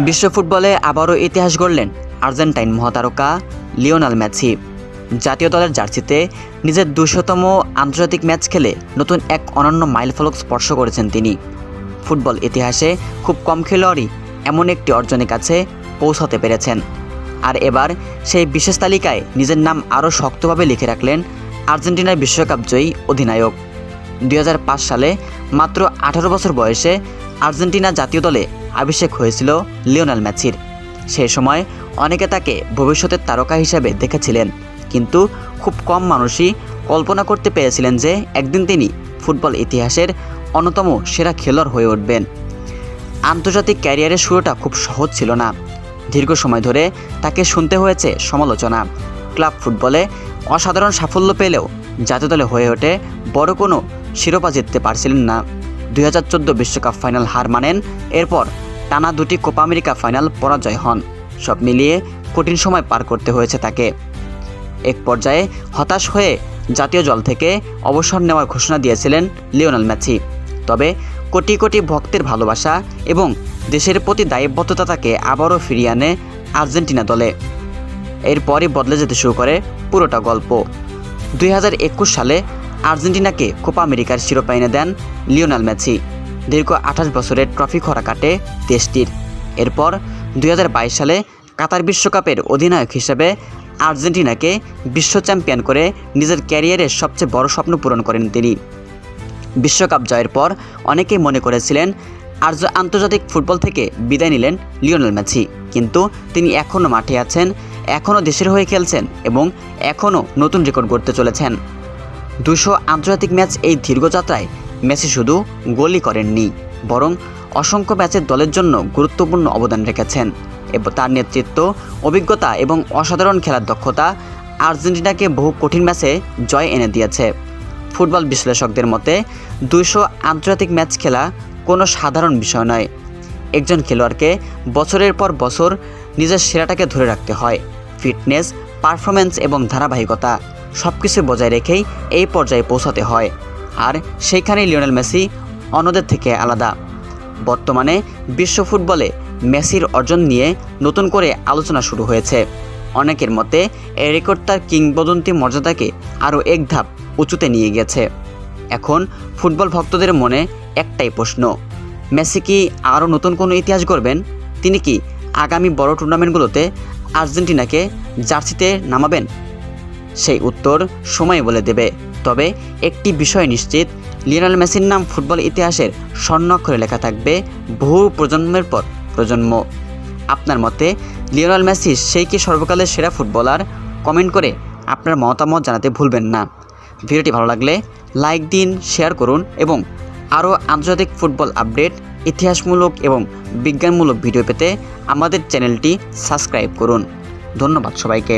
বিশ্ব ফুটবলে আবারও ইতিহাস গড়লেন আর্জেন্টাইন মহাতারকা লিওনেল মেসি। জাতীয় দলের জার্সিতে নিজের ২০০তম আন্তর্জাতিক ম্যাচ খেলে নতুন এক অনন্য মাইলফলক স্পর্শ করেছেন তিনি। ফুটবল ইতিহাসে খুব কম খেলোয়াড়ই এমন একটি অর্জনের কাছে পৌঁছাতে পেরেছেন। আর এবার সেই বিশেষ তালিকায় নিজের নাম আরও শক্তভাবে লিখে রাখলেন আর্জেন্টিনার বিশ্বকাপ জয়ী অধিনায়ক। ২০০৫ সালে মাত্র ১৮ বছর বয়সে আর্জেন্টিনা জাতীয় দলে অভিষেক হয়েছিল লিওনেল মেসির। সেই সময় অনেকে তাকে ভবিষ্যতের তারকা হিসেবে দেখেছিলেন, কিন্তু খুব কম মানুষই কল্পনা করতে পেরেছিলেন যে একদিন তিনি ফুটবল ইতিহাসের অন্যতম সেরা খেলোয়াড় হয়ে উঠবেন। আন্তর্জাতিক ক্যারিয়ারের শুরুটা খুব সহজ ছিল না। দীর্ঘ সময় ধরে তাকে শুনতে হয়েছে সমালোচনা। ক্লাব ফুটবলে অসাধারণ সাফল্য পেলেও জাতীয় দলে হয়ে ওঠে বড় কোনো শিরোপা জিততে পারছিলেন না। ২০১৪ বিশ্বকাপ ফাইনাল হার মানেন, এরপর টানা ২টি কোপা আমেরিকা ফাইনাল পরাজয় হন। সব মিলিয়ে কঠিন সময় পার করতে হয়েছে তাকে। এক পর্যায়ে হতাশ হয়ে জাতীয় দল থেকে অবসর নেওয়ার ঘোষণা দিয়েছিলেন লিওনেল মেসি। তবে কোটি কোটি ভক্তের ভালোবাসা এবং দেশের প্রতি দায়বদ্ধতা তাকে আবারও ফিরিয়ে আনে আর্জেন্টিনা দলে। এরপরই বদলে যেতে শুরু করে পুরোটা গল্প। ২০২১ সালে আর্জেন্টিনাকে কোপা আমেরিকার শিরোপা এনে দেন লিওনেল মেসি। দীর্ঘ ২৮ বছরের ট্রফি খরা কাটে দেশটির। এরপর ২০২২ সালে কাতার বিশ্বকাপের অধিনায়ক হিসেবে আর্জেন্টিনাকে বিশ্ব চ্যাম্পিয়ন করে নিজের ক্যারিয়ারের সবচেয়ে বড় স্বপ্ন পূরণ করেন তিনি। বিশ্বকাপ জয়ের পর অনেকেই মনে করেছিলেন আন্তর্জাতিক ফুটবল থেকে বিদায় নিলেন লিওনেল মেসি, কিন্তু তিনি এখনও মাঠে আছেন, এখনও দেশের হয়ে খেলছেন এবং এখনও নতুন রেকর্ড গড়তে চলেছেন। ২০০ আন্তর্জাতিক ম্যাচ এই দীর্ঘযাত্রায় মেসি শুধু গোলই করেননি, বরং অসংখ্য ম্যাচের দলের জন্য গুরুত্বপূর্ণ অবদান রেখেছেন। এবং তার নেতৃত্ব, অভিজ্ঞতা এবং অসাধারণ খেলার দক্ষতা আর্জেন্টিনাকে বহু কঠিন ম্যাচে জয় এনে দিয়েছে। ফুটবল বিশ্লেষকদের মতে ২০০ আন্তর্জাতিক ম্যাচ খেলা কোনো সাধারণ বিষয় নয়। একজন খেলোয়াড়কে বছরের পর বছর নিজের সেরাটাকে ধরে রাখতে হয়। ফিটনেস, পারফরম্যান্স এবং ধারাবাহিকতা সব কিছু বজায় রেখেই এই পর্যায়ে পৌঁছাতে হয়। আর সেইখানেই লিওনেল মেসি অন্যদের থেকে আলাদা। বর্তমানে বিশ্ব ফুটবলে মেসির অর্জন নিয়ে নতুন করে আলোচনা শুরু হয়েছে। অনেকের মতে এই রেকর্ড তার কিংবদন্তি মর্যাদাকে আরও এক ধাপ উঁচুতে নিয়ে গেছে। এখন ফুটবল ভক্তদের মনে একটাই প্রশ্ন, মেসি কি আরও নতুন কোনো ইতিহাস গড়বেন? তিনি কি আগামী বড় টুর্নামেন্টগুলোতে আর্জেন্টিনাকে জার্সিতে নামাবেন? সেই উত্তর সময় বলে দেবে। তবে একটি বিষয় নিশ্চিত, লিওনেল মেসির নাম ফুটবল ইতিহাসের স্বর্ণাক্ষরে লেখা থাকবে বহু প্রজন্মের পর প্রজন্ম। আপনার মতে লিওনেল মেসি সেই কি সর্বকালের সেরা ফুটবলার? কমেন্ট করে আপনার মতামত জানাতে ভুলবেন না। ভিডিওটি ভালো লাগলে লাইক দিন, শেয়ার করুন এবং আরও আন্তর্জাতিক ফুটবল আপডেট, ইতিহাসমূলক এবং বিজ্ঞানমূলক ভিডিও পেতে আমাদের চ্যানেলটি সাবস্ক্রাইব করুন। ধন্যবাদ সবাইকে।